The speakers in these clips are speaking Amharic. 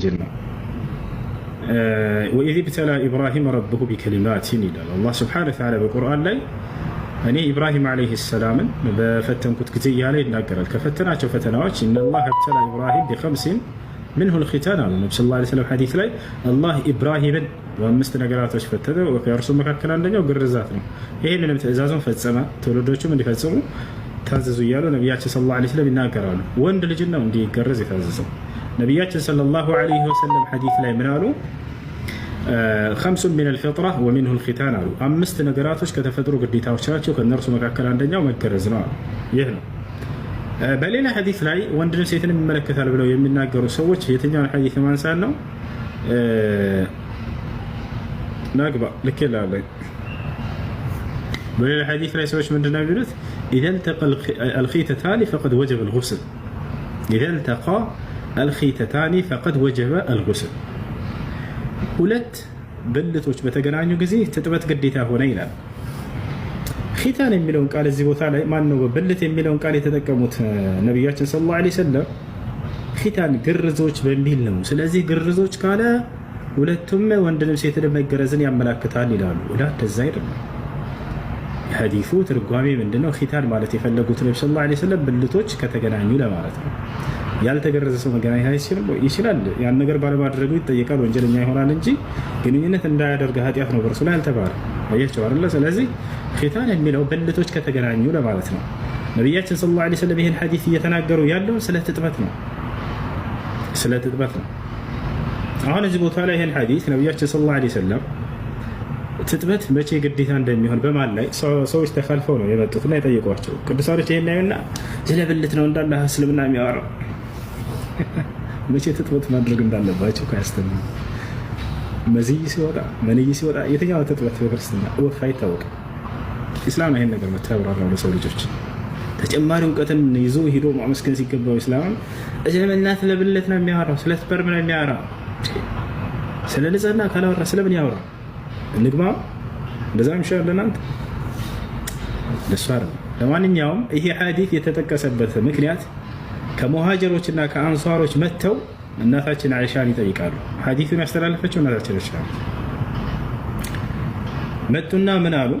ልጅን ነው። ወኢዝ ብተላ ኢብራሂም ረብሁ ቢከሊማቲን ይላል አላህ ሱብሓነሁ ወተዓላ በቁርአን ላይ። እኔ ኢብራሂም ዓለይሂ ሰላምን በፈተንኩት ጊዜ እያለ ይናገራል። ከፈተናቸው ፈተናዎች ኢነላህ ብተላ ኢብራሂም ቢኸምሲን ምንሁል ኺታን አሉ ነቢ ሰለላሁ ዐለይሂ ወሰለም ሐዲስ ላይ። አላህ ኢብራሂምን በአምስት ነገራቶች ፈተነው። ከእርሱ መካከል አንደኛው ግርዛት ነው። ይህንንም ትእዛዙን ፈጸመ፣ ትውልዶቹም እንዲፈጽሙ ታዘዙ እያሉ ነቢያችን ሰለላሁ ዐለይሂ ወሰለም ይናገራሉ። ወንድ ልጅን ነው እንዲገረዝ የታዘዘው። ነቢያችን ሰለላሁ ዐለይሂ ወሰለም ሐዲስ ላይ ምን አሉ? ኸምሱን ሚነል ፊጥራ ወሚንሁል ኺታን አሉ። አምስት ነገራቶች ከተፈጥሮ ግዴታዎች ናቸው፣ ከእነርሱ መካከል አንደኛው መገረዝ ነው አሉ። ይህ ነው። በሌላ ሐዲስ ላይ ወንድን ሴትን ይመለከታል ብለው የሚናገሩ ሰዎች የትኛውን ሐዲስ ማንሳት ነው? ናግባ ልክ ይላል። በሌላ ሐዲስ ላይ ሰዎች ምንድን ነው የሚሉት? ኢዘ ልተቀ አልኺተታኒ ፈቀድ ወጀበ አልጉስል። ኢዘ ልተቀ አልኺተታኒ ፈቀድ ወጀበ አልጉስል። ሁለት ብልቶች በተገናኙ ጊዜ ትጥበት ግዴታ ሆነ ይላል። ኺታን የሚለውን ቃል እዚህ ቦታ ላይ ማነው ብልት የሚለውን ቃል የተጠቀሙት? ነቢያችን ሰለላሁ ዐለይሂ ወሰለም ኺታን ግርዞች በሚል ነው። ስለዚህ ግርዞች ካለ ሁለቱም ወንድንም ሴትንም መገረዝን ያመላክታል ይላሉ። እንደዛ አይደለም። ሐዲሱ ትርጓሜ ምንድነው? ኺታን ማለት የፈለጉት ነብዩ ሰለላሁ ዐለይሂ ወሰለም ብልቶች ከተገናኙ ለማለት ነው። ያልተገረዘ ሰው መገናኘት ይችላል። ያን ነገር ባለማድረጉ ይጠየቃል፣ ወንጀለኛ ይሆናል እንጂ ግንኙነት እንዳያደርግ ኃጢአት ነው በእርሱ ላይ አልተባለም። አያቸው አይደለ? ስለዚህ ኺታን የሚለው ብልቶች ከተገናኙ ለማለት ነው። ነቢያችን ሰለላሁ ዐለይሂ ወሰለም ይህን ሐዲስ እየተናገሩ ያለው ስለ ትጥበት ነው። ስለ ትጥበት ነው። አሁን እዚህ ቦታ ላይ ይህን ሐዲስ ነቢያችን ሰለላሁ ዐለይሂ ወሰለም ትጥበት መቼ ግዴታ እንደሚሆን በማን ላይ ሰዎች ተካልፈው ነው የመጡትና የጠየቋቸው። ቅዱሳኖች ይሄን ያዩና ስለ ብልት ነው እንዳለ እስልምና የሚያወራው መቼ ትጥበት ማድረግ እንዳለባቸው ካያስተምሩ መዝይ ሲወጣ መንይ ሲወጣ የትኛው ትጥበት በክርስትና ወፍ አይታወቅም። ኢስላም ይሄን ነገር መተብራራው ለሰው ልጆች ተጨማሪ እውቀትን ይዞ ሂዶ ማመስገን ሲገባው ኢስላም እስልምና ስለ ብልት ነው የሚያወራው፣ ስለ ስፐርም ነው የሚያወራው። ስለ ንጽህና ካላወራ ስለምን ያወራ? እንግማ እንደዛ ምሻለን አንተ ለሷር። ለማንኛውም ይሄ ሐዲስ የተጠቀሰበት ምክንያት ከሙሃጅሮችና ከአንሷሮች መተው እናታችን አይሻን ይጠይቃሉ። ሐዲሱን ያስተላለፈችው እናታችን አይሻ መጡና ምን አሉ?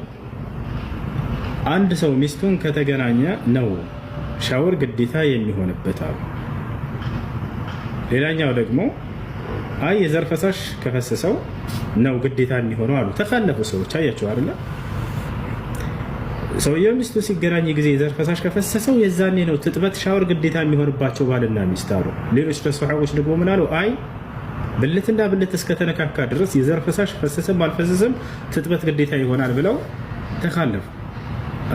አንድ ሰው ሚስቱን ከተገናኘ ነው ሻወር ግዴታ የሚሆንበት አሉ። ሌላኛው ደግሞ አይ የዘር ፈሳሽ ከፈሰሰው ነው ግዴታ የሚሆነው አሉ። ተካለፉ ሰዎች። አያቸው አይደለ? ሰውየው ሚስቱ ሲገናኝ ጊዜ የዘር ፈሳሽ ከፈሰሰው የዛኔ ነው ትጥበት ሻወር ግዴታ የሚሆንባቸው ባልና ሚስት አሉ። ሌሎች ሰሃቦች ደግሞ ምን አሉ? አይ ብልትና ብልት እስከተነካካ ድረስ የዘር ፈሳሽ ፈሰሰም አልፈሰሰም ትጥበት ግዴታ ይሆናል ብለው ተካለፉ።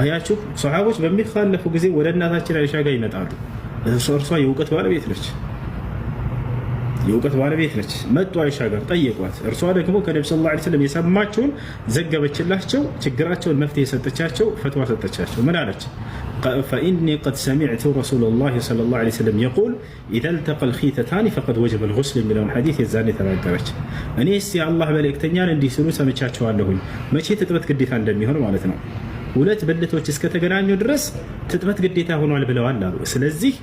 አያችሁ፣ ሰሃቦች በሚካለፉ ጊዜ ወደ እናታችን አይሻ ጋር ይመጣሉ። እርሷ የእውቀት ባለቤት ነች። የእውቀት ባለቤት ነች። መጡ አይሻ ጋር ጠየቋት። እርሷ ደግሞ ከነብዩ ሰለላሁ ዐለይሂ ወሰለም የሰማቸውን ዘገበችላቸው። ችግራቸውን መፍትሄ ሰጠቻቸው፣ ፈትዋ ሰጠቻቸው። ምን አለች? ፈኢኒ ቀድ ሰሚዕቱ ረሱለላህ ሰለላሁ ዐለይሂ ወሰለም የቁል ኢዘ ልተቀ ልኺተታኒ ፈቀድ ወጀበ ልጉስል የሚለውን ሐዲስ የዛኔ ተናገረች። እኔስ የአላህ መልእክተኛን እንዲህ ሲሉ ሰምቻቸዋለሁኝ። መቼ ትጥበት ግዴታ እንደሚሆን ማለት ነው። ሁለት ብልቶች እስከተገናኙ ድረስ ትጥበት ግዴታ ሆኗል ብለዋል አሉ። ስለዚህ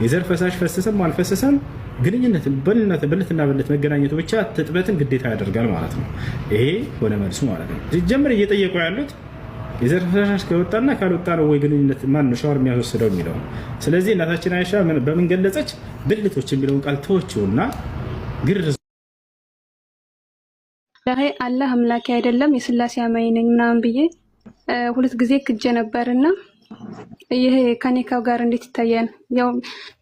የዘር ፈሳሽ ፈሰሰም አልፈሰሰም ግንኙነት ብልትና ብልት መገናኘቱ ብቻ ትጥበትን ግዴታ ያደርጋል ማለት ነው። ይሄ ሆነ መልሱ ማለት ነው። ሲጀምር እየጠየቁ ያሉት የዘር ፈሳሽ ከወጣና ካልወጣ ነው ወይ ግንኙነት ማን ነው ሻወር የሚያስወስደው የሚለው። ስለዚህ እናታችን አይሻ በምን ገለጸች? ብልቶች የሚለውን ቃል ተወችውና ግርዝ ላይ አላህ አምላኬ አይደለም የስላሴ አማኝ ነኝ ምናምን ብዬ ሁለት ጊዜ ክጄ ነበርና ይሄ ከኒካው ጋር እንዴት ይታያል? ያው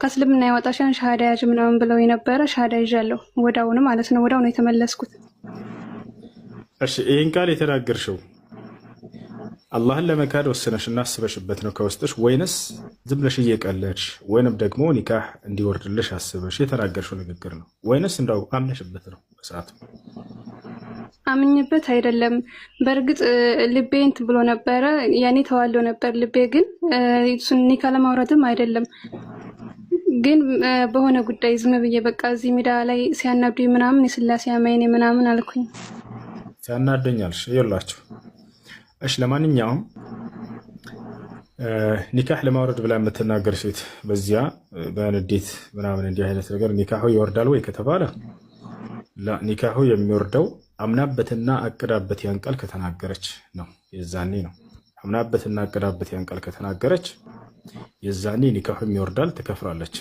ከእስልምና ያወጣሻን ሻሃዳ ያዥ ምናምን ብለው የነበረ ሻሃዳ ይዣለሁ ወዳውኑ ማለት ነው። ወዳውኑ የተመለስኩት። እሺ ይሄን ቃል የተናገርሽው አላህን ለመካድ ወስነሽ እና አስበሽበት ነው ከውስጥሽ፣ ወይንስ ዝም ብለሽ እየቀለድሽ ወይንም ደግሞ ኒካህ እንዲወርድልሽ አስበሽ የተናገርሽው ንግግር ነው? ወይንስ እንዳው አምነሽበት ነው? በሰዓቱ አምኝበት አይደለም። በእርግጥ ልቤ እንትን ብሎ ነበረ፣ ያኔ ተዋልዶ ነበር ልቤ። ግን እሱን ኒካ ለማውረድም አይደለም፣ ግን በሆነ ጉዳይ ዝም ብዬ በቃ እዚህ ሜዳ ላይ ሲያናዱኝ ምናምን የስላሴ አማኝ ነኝ ምናምን አልኩኝ። ሲያናደኛልሽ ይላችሁ። እሺ ለማንኛውም ኒካህ ለማውረድ ብላ የምትናገር ሴት በዚያ በንዴት ምናምን እንዲህ አይነት ነገር ኒካሁ ይወርዳል ወይ ከተባለ ኒካሁ የሚወርደው አምናበትና አቅዳበት ያን ቃል ከተናገረች ነው። የዛኔ ነው አምናበትና አቅዳበት ያን ቃል ከተናገረች የዛኔ ኒካሁ ይወርዳል፣ ትከፍራለች።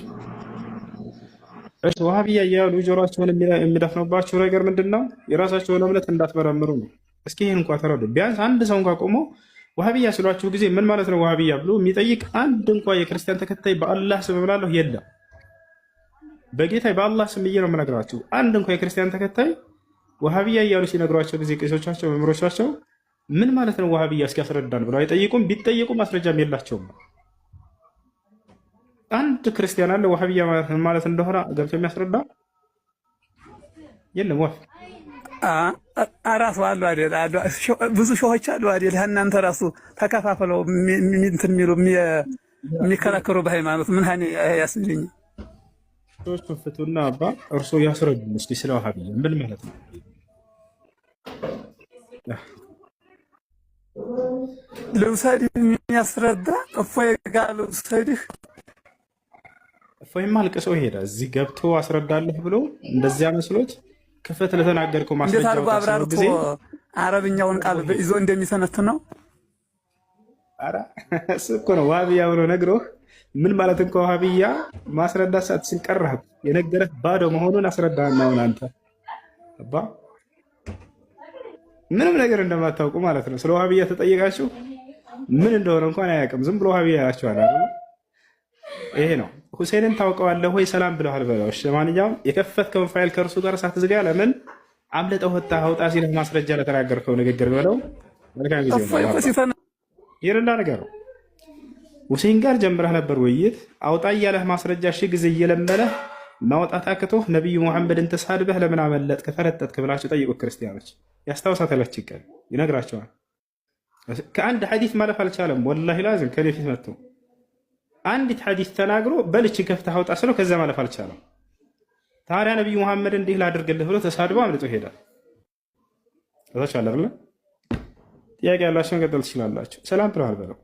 እሺ ወሃቢያ እያሉ ጆሮአቸውን የሚደፍኑባቸው ነገር ምንድን ነው? የራሳቸውን እምነት እንዳትመረምሩ ነው። እስኪ ይህን እንኳ ተረዱ። ቢያንስ አንድ ሰው እንኳ ቆሞ ወሃቢያ ሲሏችሁ ጊዜ ምን ማለት ነው ወሃቢያ ብሎ የሚጠይቅ አንድ እንኳ የክርስቲያን ተከታይ በአላህ ስም እምላለሁ የለም። በጌታ በአላህ ስም ብዬ ነው የምነግራችሁ። አንድ እንኳ የክርስቲያን ተከታይ ወሃቢያ እያሉ ሲነግሯቸው ጊዜ ቄሶቻቸው፣ መምህሮቻቸው ምን ማለት ነው ወሃቢያ እስኪያስረዳን ብለው አይጠይቁም። ቢጠይቁ ማስረጃም የላቸውም። አንድ ክርስቲያን አለ ወሃቢያ ማለት እንደሆነ ገብቶ የሚያስረዳ የለም። ወፍ አራሱ አሉ አይደል? ብዙ ሾሆች አሉ አይደል? እናንተ ራሱ ተከፋፍለው እንትን የሚሉ የሚከራከሩ በሃይማኖት ምን ሀኒ ያስልኝ ሰዎች ፍቱና አባ እርሶ ያስረዱን እስኪ ስለ ወሃቢያ ምን ማለት ነው? ልውሰድህ የሚያስረዳ እፎይ ጋር ልውሰድህ። እፎይማ አልቅሶ ሄደ። እዚህ ገብቶ አስረዳለህ ብሎ እንደዚያ መስሎት ክፈት ለተናገርከው ማስረጃ እንዴት አድርጎ አብራርቶ አረብኛውን ቃል ይዞ እንደሚሰነትን ነው። ኧረ እሱ እኮ ነው ወሃቢያ ብሎ ነግሮህ ምን ማለት እንኳ ወሃቢያ ማስረዳት ሳትችል ቀረህ። የነገረህ ባዶ መሆኑን አስረዳህና አሁን አንተ አባ ምንም ነገር እንደማታውቁ ማለት ነው። ስለ ወሃቢያ ተጠየቃችሁ ምን እንደሆነ እንኳን አያውቅም። ዝም ብሎ ወሃቢያ ያላችኋል አይደል? ይሄ ነው። ሁሴንን ታውቀዋለህ ወይ ሰላም ብለዋል በለው። እሺ ለማንኛውም የከፈትከውን ፋይል ከእርሱ ጋር ሳትዝጋ ለምን አምልጠህ ወጣ አውጣ ሲልህ ማስረጃ ለተናገርከው ንግግር በለው። መልካም ጊዜ ነው። ይርላ ነገር ነው። ሁሴን ጋር ጀምረህ ነበር ውይይት አውጣ እያለህ ማስረጃ ሺህ ጊዜ እየለመነህ ማውጣት አቅቶህ ነቢዩ ሙሐመድን ተሳድበህ ለምን አመለጥክ ፈረጠጥክ ብላችሁ ጠይቁት ክርስቲያኖች። ያስታውሳተላች ይቀል ይነግራቸዋል። ከአንድ ሐዲስ ማለፍ አልቻለም። ወላሂ ላዝም ከኔ ፊት መጥቶ አንዲት ሐዲስ ተናግሮ በልችን ከፍተህ አውጣ ስለው ከዛ ማለፍ አልቻለም። ታዲያ ነቢዩ ሙሐመድ እንዲህ ላድርግልህ ብሎ ተሳድቦ አምልጦ ሄዳል። ታቻለ አይደል? ጥያቄ ያላችሁ መቀጠል ትችላላችሁ። ሰላም ብለዋል በለው።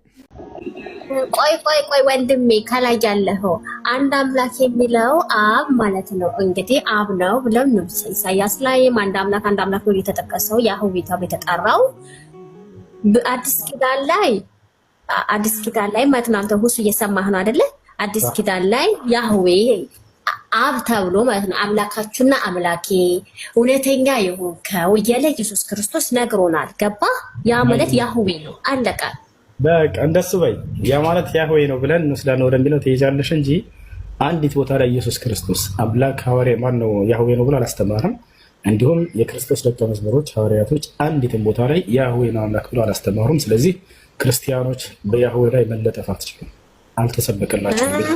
ቆይ ወንድሜ ከላይ ያለው አንድ አምላክ የሚለው አብ ማለት ነው። እንግዲህ አብ ነው ብለው ነው ኢሳያስ ላይም አንድ አምላክ ነው የተጠቀሰው። ያህዌ ተብሎ የተጠራው አዲስ ኪዳን ላይ ማለት ነው። አንተ ሁሱ እየሰማህ ነው አይደለ? አዲስ ኪዳን ላይ ያህዌ አብ ተብሎ ማለት ነው። አምላካችሁና አምላኬ እውነተኛ የሆንከው እያለ ኢየሱስ ክርስቶስ ነግሮናል። ገባ? ያ ማለት ያህዌ ነው። አለቀ። በቃ እንደሱ በይ። ያ ማለት ያህዌ ነው ብለን እንወስዳለን ወደሚለው ትሄጃለሽ እንጂ አንዲት ቦታ ላይ ኢየሱስ ክርስቶስ አምላክ ሐዋርያ ማን ነው ያህዌ ነው ብሎ አላስተማረም። እንዲሁም የክርስቶስ ደቀ መዝሙሮች ሐዋርያቶች አንዲትም ቦታ ላይ ያህዌ ነው አምላክ ብሎ አላስተማሩም። ስለዚህ ክርስቲያኖች በያህዌ ላይ መለጠፍ አትችሉም። አልተሰበከላቸውም።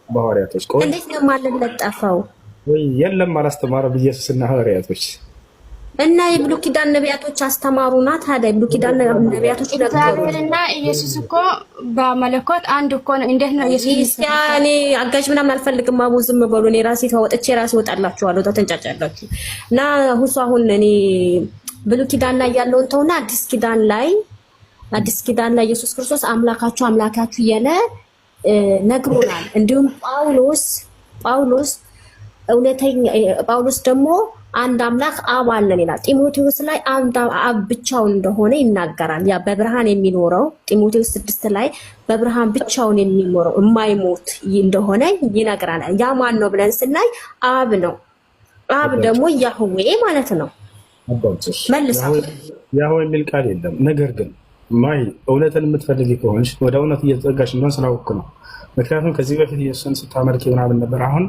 በሐዋርያቶች ቆይ እንዴት ነው ማለለጠፈው? ወይ የለም አላስተማረም ኢየሱስና ሐዋርያቶች እና የብሉይ ኪዳን ነቢያቶች አስተማሩና። ታዲያ የብሉይ ኪዳን ነቢያቶች እግዚአብሔርና ኢየሱስ እኮ በመለኮት አንድ እኮ ነው። እንዴት ነው ኢየሱስ? እኔ አጋዥ ምናምን አልፈልግም። አቡ ዝም በሉ። እኔ ራሴ ተወጥቼ ራሴ ወጣላችኋለሁ። ተንጫጫላችሁ እና ሁሱ አሁን እኔ ብሉይ ኪዳን ላይ ያለውን ተውና አዲስ ኪዳን ላይ ኢየሱስ ክርስቶስ አምላካችሁ እያለ ነግሮናል። እንዲሁም ጳውሎስ ደግሞ አንድ አምላክ አብ አለን ይላል። ጢሞቴዎስ ላይ አብ ብቻውን እንደሆነ ይናገራል። ያ በብርሃን የሚኖረው ጢሞቴዎስ 6 ላይ በብርሃን ብቻውን የሚኖረው የማይሞት እንደሆነ ይነግራናል። ያ ማን ነው ብለን ስናይ አብ ነው። አብ ደግሞ ያህዌ ማለት ነው። መልሳ ያህዌ የሚል ቃል የለም። ነገር ግን ማይ እውነትን የምትፈልጊ ከሆንሽ ወደ እውነት እየተጠጋሽ እንደሆነ ስላወቅኩ ነው። ምክንያቱም ከዚህ በፊት ኢየሱስን ስታመልክ ምናምን ነበር። አሁን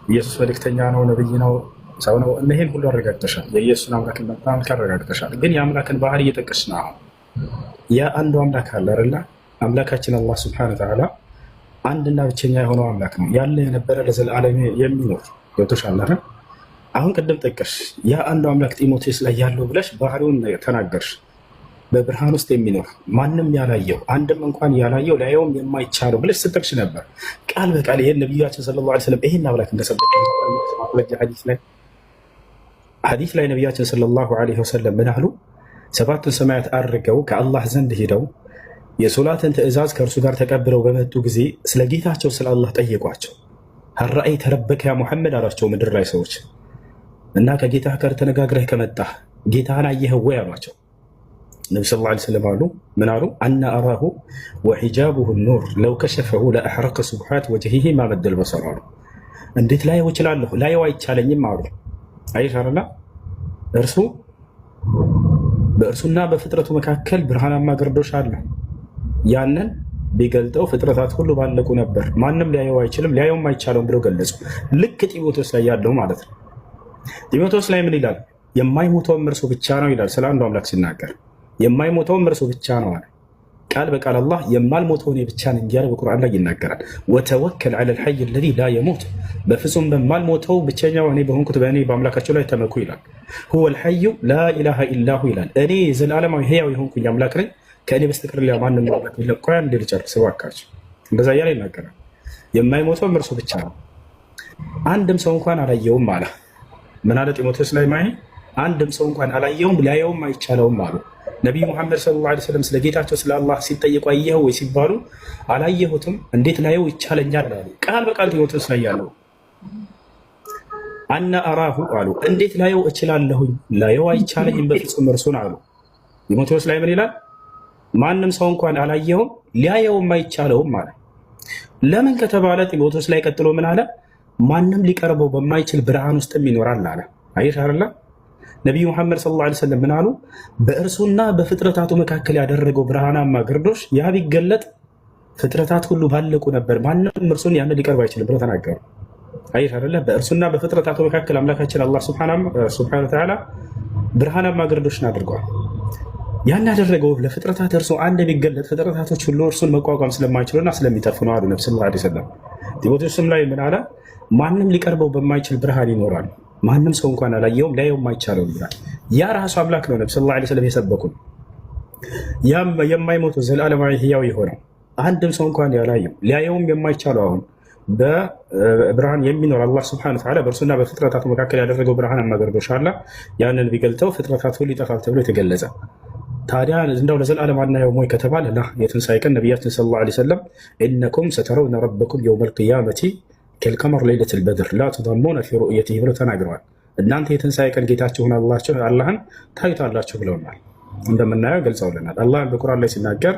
ኢየሱስ መልእክተኛ ነው፣ ነብይ ነው፣ ሰው ነው። እነዚህን ሁሉ አረጋግጠሻል። የኢየሱስን አምላክን በጣም አረጋግጠሻል። ግን የአምላክን ባህሪ እየጠቀስሽ ነው። አሁን ያ አንዱ አምላክ አለ አይደለ? አምላካችን አላህ ሱብሓነሁ ወተዓላ አንድና ብቸኛ የሆነው አምላክ ነው። ያለ የነበረ ለዘላለም የሚኖር ገብቶሻል አይደል? አሁን ቅድም ጠቀሽ ያ አንዱ አምላክ ጢሞቴዎስ ላይ ያለው ብለሽ ባህሪውን ተናገርሽ። በብርሃን ውስጥ የሚኖር ማንም ያላየው አንድም እንኳን ያላየው ላየውም የማይቻለው ብለሽ ስትጠቅሽ ነበር። ቃል በቃል ይሄን ነብያችን ሰለላሁ ዐለይሂ ወሰለም ይሄን አምላክ እንደሰበከ ሐዲስ ላይ ነብያችን ሰለላሁ ዐለይሂ ወሰለም ምን አሉ? ሰባቱን ሰማያት አድርገው ከአላህ ዘንድ ሄደው የሶላትን ትእዛዝ ከእርሱ ጋር ተቀብለው በመጡ ጊዜ ስለ ጌታቸው ስለ አላህ ጠየቋቸው። ሀል ረአይተ ረበከ ያ ሙሐመድ አሏቸው። ምድር ላይ ሰዎች እና ከጌታህ ጋር ተነጋግረህ ከመጣህ ጌታህን አየኸው ወይ አሏቸው። ነቢ ሰለላሁ ዐለይሂ ወሰለም አሉ ምን አሉ? አና አራሁ ወሒጃቡሁ ኑር ለው ከሸፈሁ ለአሕረቀ ሱብሓት ወጅሂሂ ማ መደል በሰር አሉ። እንዴት ላየው እችላለሁ? ላየው አይቻለኝም አሉ። አይሻርና እርሱ በእርሱና በፍጥረቱ መካከል ብርሃናማ ግርዶሽ አለ። ያንን ቢገልጠው ፍጥረታት ሁሉ ባለቁ ነበር። ማንም ሊያየው አይችልም፣ ሊያየውም አይቻለውም ብለው ገለጹ። ልክ ጢሞቴዎስ ላይ ያለው ማለት ነው። ጢሞቴዎስ ላይ ምን ይላል? የማይሞተውም እርሱ ብቻ ነው ይላል። ስለ አንዱ አምላክ ሲናገር የማይሞተውም እርሱ ብቻ ነው አለ። ቃል በቃል አላህ የማልሞተው እኔ ብቻ ነኝ እያለ በቁርአን ላይ ይናገራል። ወተወከል ዐለል ሐይ አለዚ ላ የሙት፣ በፍጹም በማልሞተው ብቸኛው እኔ በሆንኩት በእኔ በአምላካቸው ላይ ተመኩ ይላል። ሁወል ሐዩ ላ ኢላሃ ኢላሁ ይላል። እኔ ዘላለማዊ ሕያው የሆንኩኝ አምላክ ነኝ፣ ከእኔ በስተቀር ሌላ ማንም አምላክ የለም። ቆይ አንዴ ልጨርስ እባካችሁ። እንደዛ እያለ ይናገራል። የማይሞተውም እርሱ ብቻ ነው። አንድም ሰው እንኳን አላየውም አለ። ምን አለ ጢሞቴዎስ ላይ ማይ አንድም ሰው እንኳን አላየውም ሊያየውም አይቻለውም አሉ። ነቢዩ ሙሐመድ ሰለላሁ ዐለይሂ ወሰለም ስለ ጌታቸው ስለ አላህ ሲጠየቁ አየኸው ወይ ሲባሉ አላየሁትም፣ እንዴት ላየው ይቻለኛል አሉ። ቃል በቃል ጢሞቴዎስ ላይ ያለው አና አራሁ አሉ። እንዴት ላየው እችላለሁኝ? ላየው አይቻለኝም በፍጹም እርሱን አሉ። ጢሞቴዎስ ላይ ምን ይላል? ማንም ሰው እንኳን አላየውም ሊያየውም አይቻለውም አለ። ለምን ከተባለ ጢሞቴዎስ ላይ ቀጥሎ ምን አለ? ማንም ሊቀርበው በማይችል ብርሃን ውስጥም ይኖራል አለ። አይሽ አይደለ? ነቢዩ ሙሐመድ ሰለላሁ ዐለይሂ ወሰለም ምን አሉ? በእርሱና በፍጥረታቱ መካከል ያደረገው ብርሃናማ ግርዶሽ ያ ቢገለጥ ፍጥረታት ሁሉ ባለቁ ነበር፣ ማንም እርሱን ያን ሊቀርብ አይችልም ብለው ተናገሩ። አይሽ አይደለ? በእርሱና በፍጥረታቱ መካከል አምላካችን አላህ ሱብሓነሁ ወተዓላ ብርሃናማ ግርዶሽን አድርጓል። ያን ያደረገው ለፍጥረታት እርሱ አንድ ቢገለጥ ፍጥረታቶች ሁሉ እርሱን መቋቋም ስለማይችሉና ስለሚጠፉ ነው አሉ ነቢ ሰለላሁ ዐለይሂ ወሰለም። ጢሞቴዎስም ላይ ምን አለ? ማንም ሊቀርበው በማይችል ብርሃን ይኖራል፣ ማንም ሰው እንኳን አላየውም ሊያየውም አይቻለውም ይላል። ያ ራሱ አምላክ ነው ነቢ ሰለላሁ ዐለይሂ ወሰለም የሰበኩን። ያም የማይሞተው ዘላለማዊ ሕያው የሆነው አንድም ሰው እንኳን ያላየው ሊያየውም የማይቻለው አሁን በብርሃን የሚኖር አላህ ሱብሓነሁ ወተዓላ በእርሱና በፍጥረታቱ መካከል ያደረገው ብርሃናማ ግርዶሽ አለ። ያንን ቢገልጠው ፍጥረታት ሁሉ ይጠፋል ተብሎ የተገለጸ። ታዲያ እንደው ለዘላለም አናየውም ወይ ከተባለ የትንሣኤ ቀን ነቢያችን ሰለላሁ ዐለይሂ ወሰለም ኢነኩም ሰተረውነ ረበኩም የውመል ቂያመቲ ከልቀመር ለይለቱል በድር ላ ቱደሙነ ፊ ሩእየቲሂ ብለው ተናግረዋል። እናንተ የትንሣኤ ቀን ጌታችሁን አላህን ታዩታላችሁ ብለውናል። እንደምናየው ገልጸውልናል። አላህን በቁርአን ላይ ሲናገር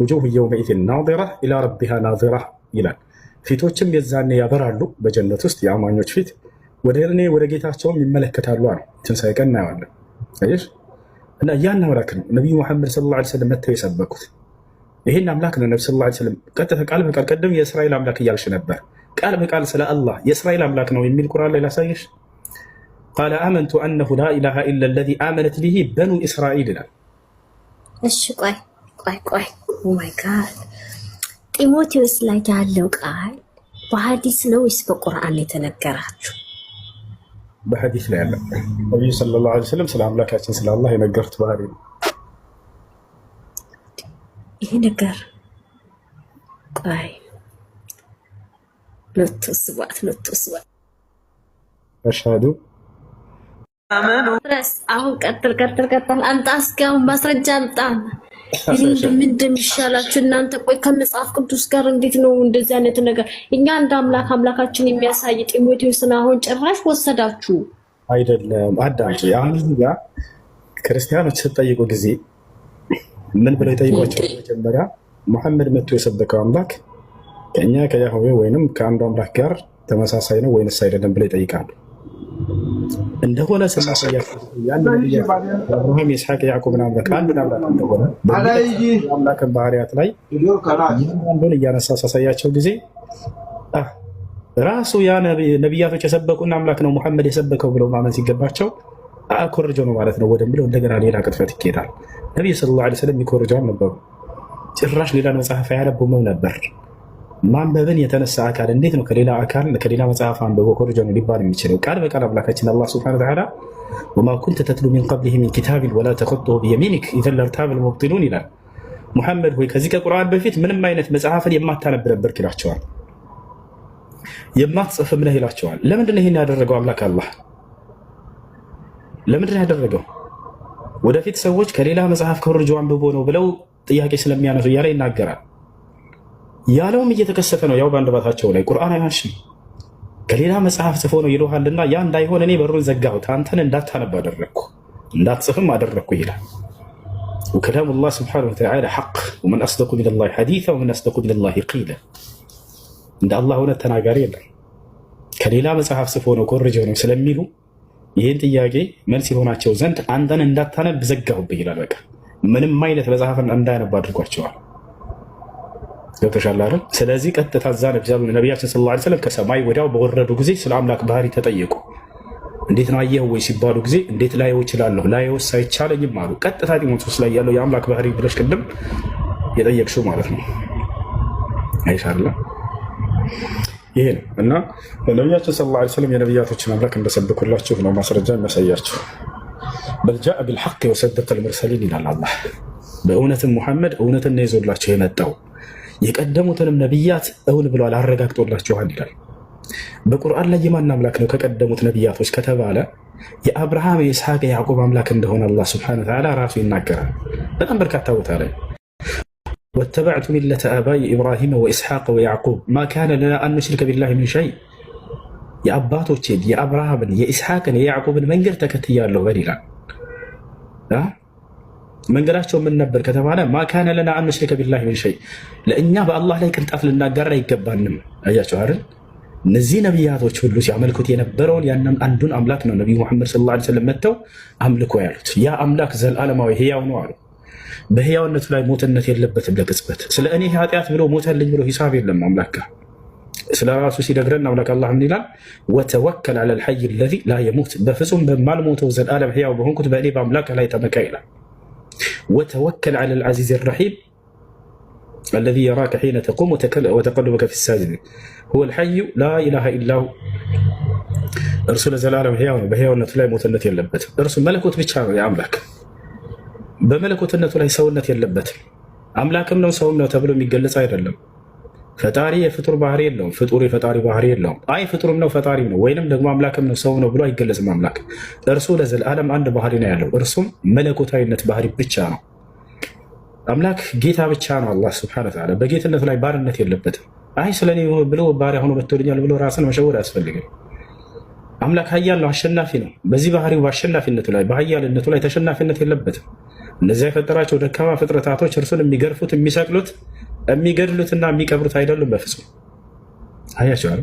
ውጁህ የውመኢዚን ናዚራ ኢላ ረቢሃ ናዚራ ይላል። ፊቶችም የዛኔ ያበራሉ በጀነት ውስጥ የአማኞች ፊት ወደ እኔ ወደ ጌታቸውም ይመለከታሉ አለ። ትንሣኤ ቀን እናየዋለን። እና ያን አምላክ ነው ነቢዩ ሙሐመድ ሰለላሁ ዐለይሂ ወሰለም መጥተው የሰበኩት። ይህን አምላክ ነው ነቢ ሰለላሁ ዐለይሂ ወሰለም ቀጥታ ቃል በቃል ቀደም የእስራኤል አምላክ እያልሽ ነበር። ቃል በቃል ስለ አላህ የእስራኤል አምላክ ነው የሚል ቁርአን ላይ ላሳየሽ። ቃለ አመንቱ አነሁ ላ ኢላሃ ኢላ አለዚ አመነት ቢሂ በኑ እስራኤል ይላል። እሺ ቆይ ኦ ማይ ጋድ ጢሞቴዎስ ላይ ያለው ቃል በሐዲስ ነው ወይስ በቁርአን ላይ ተነገራችሁ? በሐዲስ ላይ ያለ ነቢዩ ሰለላሁ ዐለይሂ ወሰለም ስለ አምላካችን ስለ አላህ የነገሩት ባህሪ ነው። ይሄ ነገር ቆይ ሎቱ ስባት አሽሃዱ አሁን ቀጥል አምጣ። እስኪ አሁን ማስረጃ አምጣ። ምን እንደሚሻላችሁ እናንተ። ቆይ ከመጽሐፍ ቅዱስ ጋር እንዴት ነው እንደዚህ አይነት ነገር? እኛ እንደ አምላካችን የሚያሳይ ጢሞቴዎስን አሁን ጭራሽ ወሰዳችሁ። አይደለም አዳምጪ። አሁን ያ ክርስቲያኖች ስትጠይቁ ጊዜ ምን ብለው ይጠይቋቸው? መጀመሪያ ሙሐመድ መጥቶ የሰበከው አምላክ ከእኛ ከያህዌ ወይንም ከአንዱ አምላክ ጋር ተመሳሳይ ነው ወይንስ አይደለም ብለው ይጠይቃሉ። እንደሆነ ስናሳያቸው አብርሃም፣ ይስሐቅ፣ ያዕቆብን አምላክ አንድ አምላክ እንደሆነ አምላክን ባህሪያት ላይ አንዱን እያነሳ ሳሳያቸው ጊዜ ራሱ ያ ነቢያቶች የሰበቁን አምላክ ነው ሙሐመድ የሰበከው ብለው ማመን ሲገባቸው ኮርጆ ነው ማለት ነው ወደሚለው እንደገና ሌላ ቅጥፈት ይኬዳል። ነቢዩ ሰለላሁ ዐለይሂ ወሰለም የሚኮርጀው ነበሩ። ጭራሽ ሌላ መጽሐፍ አያነቡም ነበር። ማንበብን የተነሳ አካል እንዴት ነው ከሌላ መጽሐፍ አንብቦ ኮርጆ ነው ሊባል የሚችለው? ቃል በቃል አምላካችን አላህ ሱብሓነሁ ወተዓላ ወማ ኩንተ ተትሉ ሚን ቀብሊሂ ሚን ኪታቢን ወላ ተኹጡሁ ቢየሚኒክ ኢዘን ለርታበል ሙብጢሉን ይላል። ሙሐመድ ሆይ ከዚህ ከቁርአን በፊት ምንም አይነት መጽሐፍን የማታነብ ነበርክ ይላቸዋል። የማትጽፍም ነህ ይላቸዋል። ለምንድን ነው ይህን ያደረገው አምላክ አላህ? ለምንድን ነው ያደረገው? ወደፊት ሰዎች ከሌላ መጽሐፍ ኮርጆ አንብቦ ነው ብለው ጥያቄ ስለሚያነሱ እያለ ይናገራል። ያለውም እየተከሰተ ነው። ያው በአንደበታቸው ላይ ቁርአን አይዋሽም። ከሌላ መጽሐፍ ጽፎ ነው ይሉሃልና ያ እንዳይሆን እኔ በሩን ዘጋሁት፣ አንተን እንዳታነብ አደረግኩ፣ እንዳትጽፍም አደረግኩ ይላል። ወከላሙ ላህ ስብሓነሁ ወተዓላ ሐቅ ወመን አስደቁ ሚነላሂ ሐዲሳ ወመን አስደቁ ሚነላሂ ቂላ። እንደ አላህ እውነት ተናጋሪ የለም። ከሌላ መጽሐፍ ጽፎ ነው ኮርጀው ነው ስለሚሉ ይህን ጥያቄ መልስ የሆናቸው ዘንድ አንተን እንዳታነብ ዘጋሁብህ ይላል። በቃ ምንም አይነት መጽሐፍን እንዳያነብ አድርጓቸዋል። ገብቶሻል አይደል? ስለዚህ ቀጥታ እዛ ነቢያችን ሰለላሁ ዐለይሂ ወሰለም ከሰማይ ወዲያው በወረዱ ጊዜ ስለ አምላክ ባህሪ ተጠየቁ። እንዴት ነው አየኸው ወይ ሲባሉ ጊዜ እንዴት ላየው እችላለሁ? ላየውስ አይቻለኝም አሉ። ቀጥታ ጢሞቴዎስ ላይ ያለው የአምላክ ባህሪ ብለሽ ቅድም የጠየቅሽው ማለት ነው። አይሻላ ይሄ ነው። እና ነቢያችን ሰለላሁ ዐለይሂ ወሰለም የነቢያቶችን አምላክ እንደሰበኩላችሁ ነው ማስረጃ የሚያሳያቸው። በል ጃአ ቢልሐቅ ወሰደቀ አልሙርሰሊን ይላል አላህ። በእውነትም ሙሐመድ እውነትን ነው ይዞላቸው የመጣው የቀደሙትንም ነቢያት እውን ብሏል አረጋግጦላችኋል ይላል። በቁርአን ላይ የማን አምላክ ነው ከቀደሙት ነቢያቶች ከተባለ የአብርሃም የኢስሐቅ የያዕቆብ አምላክ እንደሆነ አላህ ሱብሓነሁ ወተዓላ ራሱ ይናገራል። በጣም በርካታ ቦታ ላይ ወተበዕቱ ሚለተ አባይ ኢብራሂም ወኢስሐቅ ወያዕቁብ ማ ካነ ለና አን ኑሽሪከ ቢላሂ ሚን ሸይ፣ የአባቶቼን የአብርሃምን የኢስሐቅን የያዕቁብን መንገድ ተከትያለሁ በል ይላል። መንገዳቸው ምን ነበር ከተባለ ማ ካነ ለና አን ኑሽሪከ ቢላሂ ሚን ሸይ፣ ለእኛ በአላህ ላይ ቅንጣት ልናጋራ አይገባንም። አያቸው አይደል? እነዚህ ነቢያቶች ሁሉ ሲያመልኩት የነበረውን ያንን አንዱን አምላክ ነው ነቢዩ ሙሐመድ ሰለላሁ ዐለይሂ ወሰለም መጥተው አምልኮ ያሉት። ያ አምላክ ዘላለማዊ ህያው ነው አሉ። በህያውነቱ ላይ ሞትነት የለበትም ለቅጽበት። ስለ እኔ ኃጢአት ብሎ ሞተልኝ ብሎ ሂሳብ የለም አምላክ ጋር። ስለ ራሱ ሲነግረን አምላክ አላህ ምን ይላል? ወተወከል ዐለል ሐይ አለዚ ላ የሙት፣ በፍጹም በማልሞተው ዘላለም ህያው በሆንኩት በእኔ በአምላክ ላይ ተመካ ይላል። ወተወከል ዐለል ዐዚዝ ረሒም አለዚ የራከ ሒነ ተቁም ወተቀሉበከ ፊ ሳጅዲን ሁወል ሐዩ ላ ኢላሃ ኢላሁ። እርሱ ለዘላለም ህያው ነው፣ በህያውነቱ ላይ ሞትነት የለበትም። እርሱ መለኮት ብቻ ነው የአምላክ፣ በመለኮትነቱ ላይ ሰውነት የለበትም። አምላክም ነው ሰውም ነው ተብሎ የሚገለጽ አይደለም። ፈጣሪ የፍጡር ባህሪ የለውም፣ ፍጡር የፈጣሪ ባህሪ የለውም። አይ ፍጡርም ነው ፈጣሪም ነው ወይንም ደግሞ አምላክም ነው ሰው ነው ብሎ አይገለጽም። አምላክ እርሱ ለዘላለም አንድ ባህሪ ነው ያለው፣ እርሱም መለኮታዊነት ባህሪ ብቻ ነው። አምላክ ጌታ ብቻ ነው። አላህ ሱብሓነሁ ወተዓላ በጌትነቱ ላይ ባርነት የለበትም። አይ ስለኔ ብሎ ባሪያ ሆኖ መጥቶልኛል ብሎ ራስን መሸወድ አያስፈልግም። አምላክ ኃያል ነው፣ አሸናፊ ነው። በዚህ ባህሪው በአሸናፊነቱ ላይ በኃያልነቱ ላይ ተሸናፊነት የለበትም። እነዚያ የፈጠራቸው ደካማ ፍጥረታቶች እርሱን የሚገርፉት፣ የሚሰቅሉት፣ የሚገድሉትና የሚቀብሩት አይደሉም በፍጹም። አያቸዋል